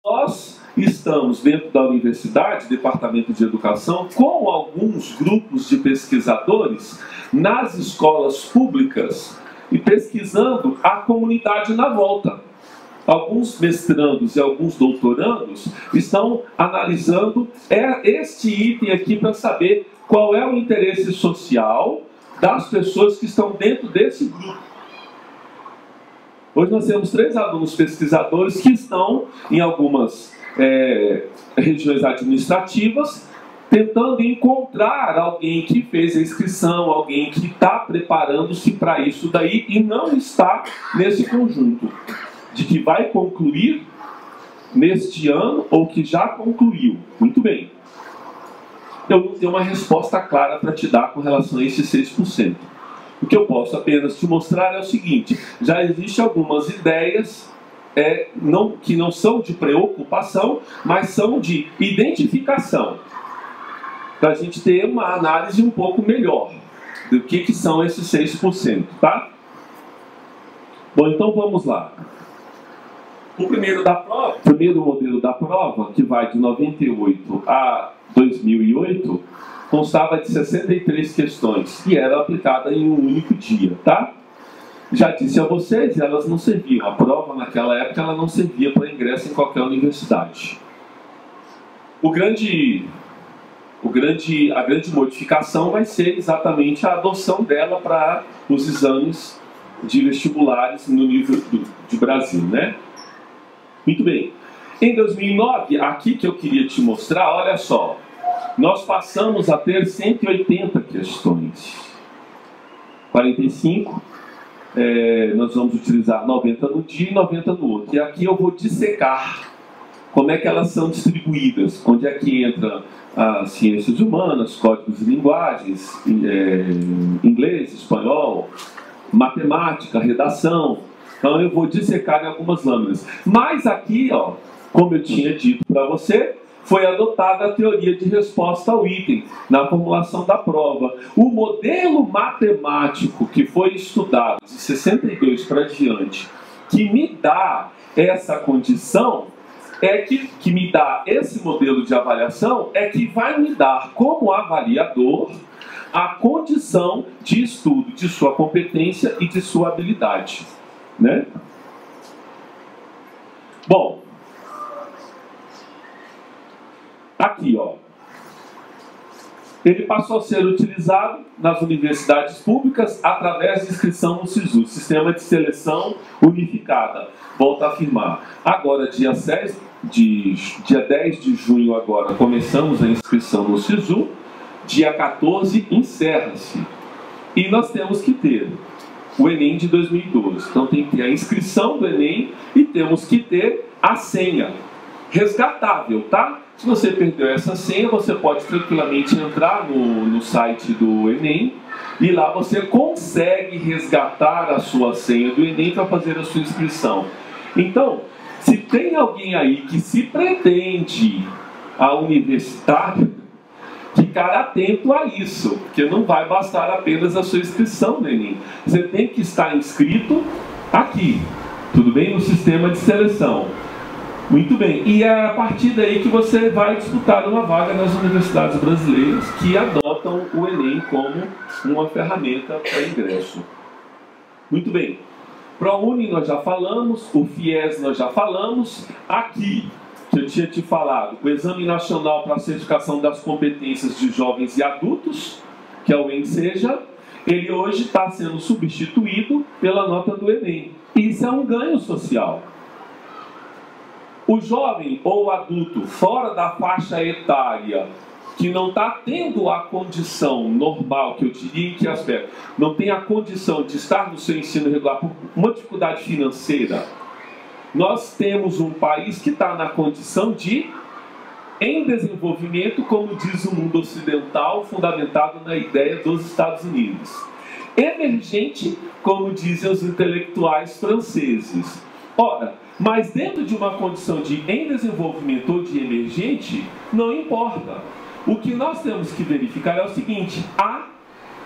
Nós estamos dentro da universidade, Departamento de Educação, com alguns grupos de pesquisadores nas escolas públicas e pesquisando a comunidade na volta. Alguns mestrandos e alguns doutorandos estão analisando este item aqui para saber qual é o interesse social das pessoas que estão dentro desse grupo. Hoje nós temos 3 alunos pesquisadores que estão em algumas regiões administrativas tentando encontrar alguém que fez a inscrição, alguém que está preparando-se para isso daí e não está nesse conjunto, de que vai concluir neste ano ou que já concluiu. Muito bem. Eu não tenho uma resposta clara para te dar com relação a esses 6%. O que eu posso apenas te mostrar é o seguinte: já existem algumas ideias que não são de preocupação, mas são de identificação, para a gente ter uma análise um pouco melhor do que são esses 6%, tá? Bom, então vamos lá. O primeiro modelo da prova, que vai de 98 a 2008, constava de 63 questões e era aplicada em um único dia, tá? Já disse a vocês, elas não serviam. A prova naquela época ela não servia para ingresso em qualquer universidade. A grande modificação vai ser exatamente a adoção dela para os exames de vestibulares no nível de Brasil, né? Muito bem. Em 2009, aqui que eu queria te mostrar, olha só, nós passamos a ter 180 questões. 45, nós vamos utilizar 90 no dia e 90 no outro. E aqui eu vou dissecar como é que elas são distribuídas, onde é que entra as ciências humanas, códigos de linguagens, inglês, espanhol, matemática, redação. Então eu vou dissecar em algumas lâminas. Mas aqui, ó, como eu tinha dito para você, foi adotada a teoria de resposta ao item na formulação da prova. O modelo matemático que foi estudado de 62 para diante, que me dá essa condição, que me dá esse modelo de avaliação, que vai me dar como avaliador a condição de estudo de sua competência e de sua habilidade, né? Bom, aqui, ó, ele passou a ser utilizado nas universidades públicas através de inscrição no SISU, Sistema de Seleção Unificada. Volto a afirmar. Agora, dia 10 de junho, agora, começamos a inscrição no SISU. Dia 14, encerra-se. E nós temos que ter o Enem de 2012. Então, tem que ter a inscrição do Enem e temos que ter a senha resgatável, tá? Se você perdeu essa senha, você pode tranquilamente entrar no site do Enem e lá você consegue resgatar a sua senha do Enem para fazer a sua inscrição. Então, se tem alguém aí que se pretende a universitário, ficar atento a isso, porque não vai bastar apenas a sua inscrição no Enem. Você tem que estar inscrito aqui, tudo bem? No sistema de seleção. Muito bem, e é a partir daí que você vai disputar uma vaga nas universidades brasileiras que adotam o Enem como uma ferramenta para ingresso. Muito bem, ProUni nós já falamos, o FIES nós já falamos, aqui que eu tinha te falado, o Exame Nacional para a Certificação das Competências de Jovens e Adultos, que é o ENSEJA, ele hoje está sendo substituído pela nota do Enem. Isso é um ganho social. O jovem ou o adulto fora da faixa etária que não está tendo a condição normal, que eu diria em que aspecto? Não tem a condição de estar no seu ensino regular por uma dificuldade financeira. Nós temos um país que está na condição de em desenvolvimento, como diz o mundo ocidental, fundamentado na ideia dos Estados Unidos. Emergente, como dizem os intelectuais franceses. Ora, mas dentro de uma condição de em desenvolvimento ou de emergente, não importa. O que nós temos que verificar é o seguinte: há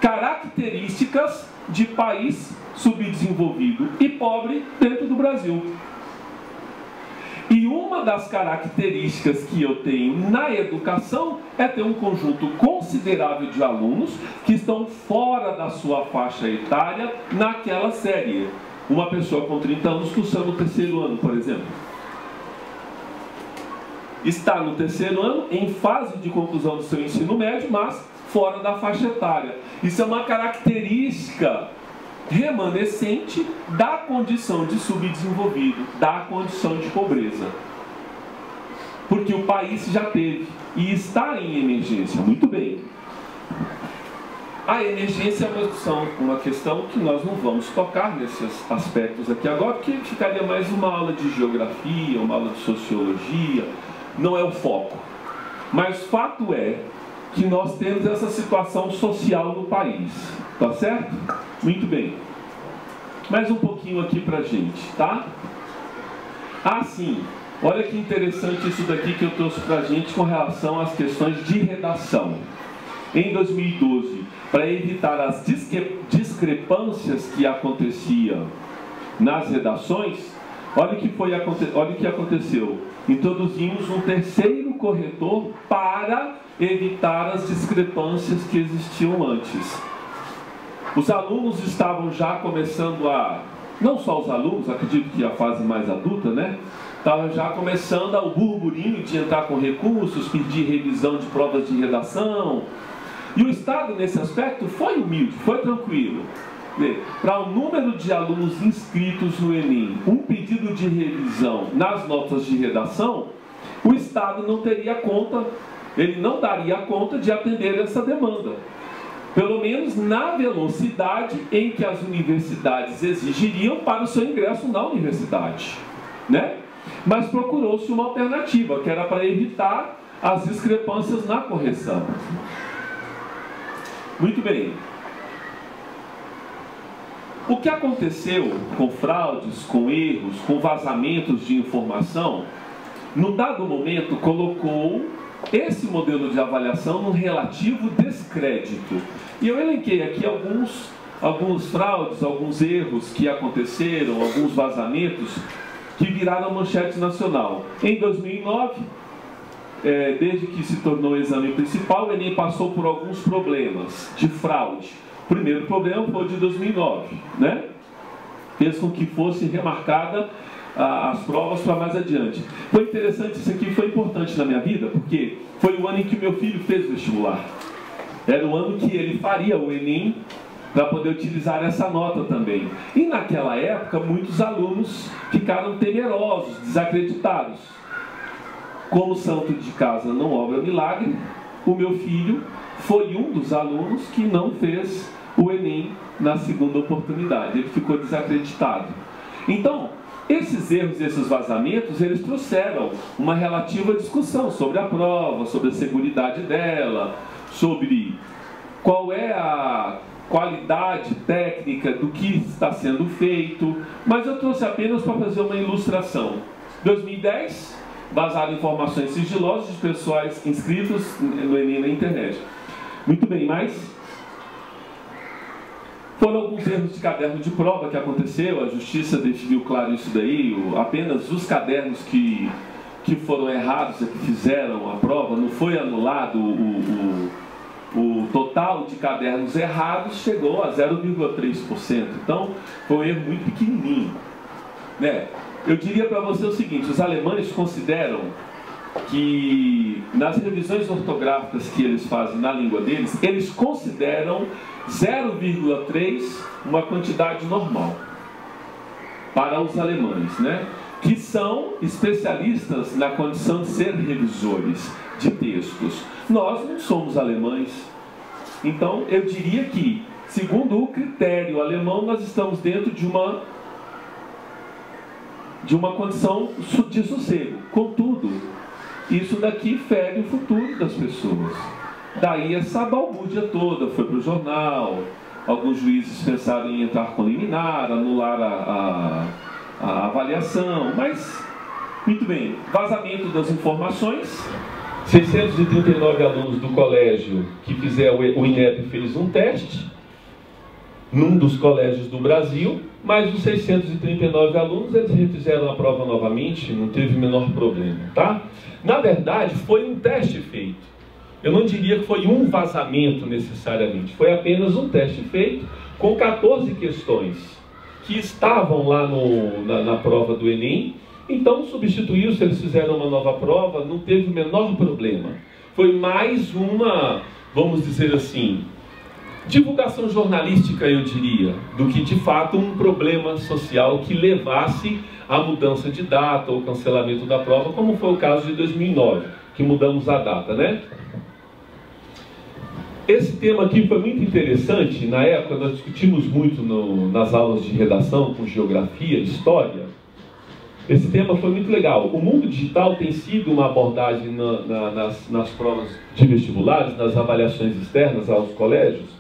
características de país subdesenvolvido e pobre dentro do Brasil. E uma uma das características que eu tenho na educação é ter um conjunto considerável de alunos que estão fora da sua faixa etária naquela série. Uma pessoa com 30 anos cursando o terceiro ano, por exemplo. Está no terceiro ano, em fase de conclusão do seu ensino médio, mas fora da faixa etária. Isso é uma característica remanescente da condição de subdesenvolvido, da condição de pobreza. Porque o país já teve e está em emergência. Muito bem. A emergência é uma questão que nós não vamos tocar nesses aspectos aqui agora, porque ficaria mais uma aula de geografia, uma aula de sociologia, não é o foco. Mas fato é que nós temos essa situação social no país, tá certo? Muito bem. Mais um pouquinho aqui pra gente, tá? Ah, sim. Olha que interessante isso daqui que eu trouxe pra gente com relação às questões de redação. Em 2012, para evitar as discrepâncias que aconteciam nas redações, olha o que aconteceu. Introduzimos um terceiro corretor para evitar as discrepâncias que existiam antes. Os alunos estavam já começando a... Não só os alunos, acredito que a fase mais adulta, né? Estava já começando o burburinho de entrar com recursos, pedir revisão de provas de redação. E o Estado, nesse aspecto, foi humilde, foi tranquilo. Para o número de alunos inscritos no Enem, um pedido de revisão nas notas de redação, o Estado não teria conta, ele não daria conta de atender essa demanda. Pelo menos na velocidade em que as universidades exigiriam para o seu ingresso na universidade, né? Mas procurou-se uma alternativa, que era para evitar as discrepâncias na correção. Muito bem. O que aconteceu com fraudes, com erros, com vazamentos de informação, num dado momento colocou esse modelo de avaliação num relativo descrédito. E eu elenquei aqui alguns fraudes, alguns erros que aconteceram, alguns vazamentos que viraram manchete nacional. Em 2009, desde que se tornou o exame principal, o Enem passou por alguns problemas de fraude. O primeiro problema foi o de 2009, né? Fez com que fosse remarcada as provas para mais adiante. Foi interessante, isso aqui foi importante na minha vida, porque foi o ano em que meu filho fez vestibular. Era o ano que ele faria o Enem para poder utilizar essa nota também. E naquela época, muitos alunos ficaram temerosos, desacreditados. Como santo de casa não obra milagre, o meu filho foi um dos alunos que não fez o Enem na segunda oportunidade. Ele ficou desacreditado. Então, esses erros e esses vazamentos, eles trouxeram uma relativa discussão sobre a prova, sobre a seguridade dela, sobre qual é a qualidade técnica do que está sendo feito, mas eu trouxe apenas para fazer uma ilustração. 2010, vazaram informações sigilosas de pessoais inscritos no Enem na internet. Muito bem, mas foram alguns erros de caderno de prova que aconteceu, a justiça definiu claro isso daí, apenas os cadernos que foram errados, que fizeram a prova, não foi anulado o total de cadernos errados, chegou a 0,3%. Então, foi um erro muito pequenininho, né? Eu diria para você o seguinte, os alemães consideram que nas revisões ortográficas que eles fazem na língua deles, eles consideram 0,3 uma quantidade normal para os alemães, né? Que são especialistas na condição de ser revisores de textos. Nós não somos alemães. Então, eu diria que, segundo o critério alemão, nós estamos dentro de uma condição de sossego. Contudo, isso daqui fere o futuro das pessoas. Daí essa balbúrdia toda foi para o jornal, alguns juízes pensaram em entrar com liminar, anular a avaliação, mas, muito bem, vazamento das informações, 639 alunos do colégio que fizeram o INEP fez um teste, num dos colégios do Brasil, mas os 639 alunos, eles refizeram a prova novamente, não teve o menor problema, tá? Na verdade, foi um teste feito. Eu não diria que foi um vazamento necessariamente, foi apenas um teste feito com 14 questões que estavam lá na prova do Enem. Então substituiu-se, eles fizeram uma nova prova, não teve o menor problema. Foi mais uma, vamos dizer assim, divulgação jornalística, eu diria, do que de fato um problema social que levasse à mudança de data ou cancelamento da prova, como foi o caso de 2009, que mudamos a data, né? Esse tema aqui foi muito interessante. Na época nós discutimos muito nas aulas de redação, com geografia, história. Esse tema foi muito legal. O mundo digital tem sido uma abordagem nas provas de vestibulares, nas avaliações externas aos colégios.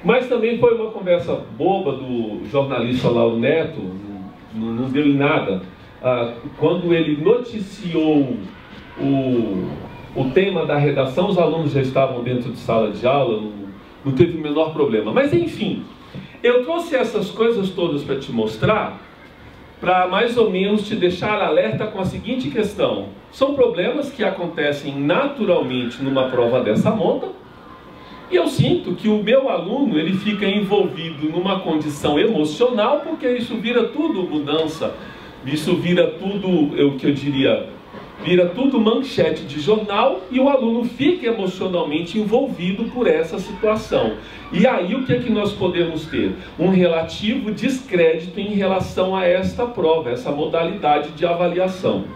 Mas também foi uma conversa boba do jornalista Lauro Neto, não deu em nada. Quando ele noticiou o tema da redação, os alunos já estavam dentro de sala de aula, não teve o menor problema. Mas enfim, eu trouxe essas coisas todas para te mostrar, para mais ou menos te deixar alerta com a seguinte questão. São problemas que acontecem naturalmente numa prova dessa monta, e eu sinto que o meu aluno, ele fica envolvido numa condição emocional, porque isso vira tudo mudança, isso vira tudo, vira tudo manchete de jornal, e o aluno fica emocionalmente envolvido por essa situação. E aí o que é que nós podemos ter? Um relativo descrédito em relação a esta prova, essa modalidade de avaliação.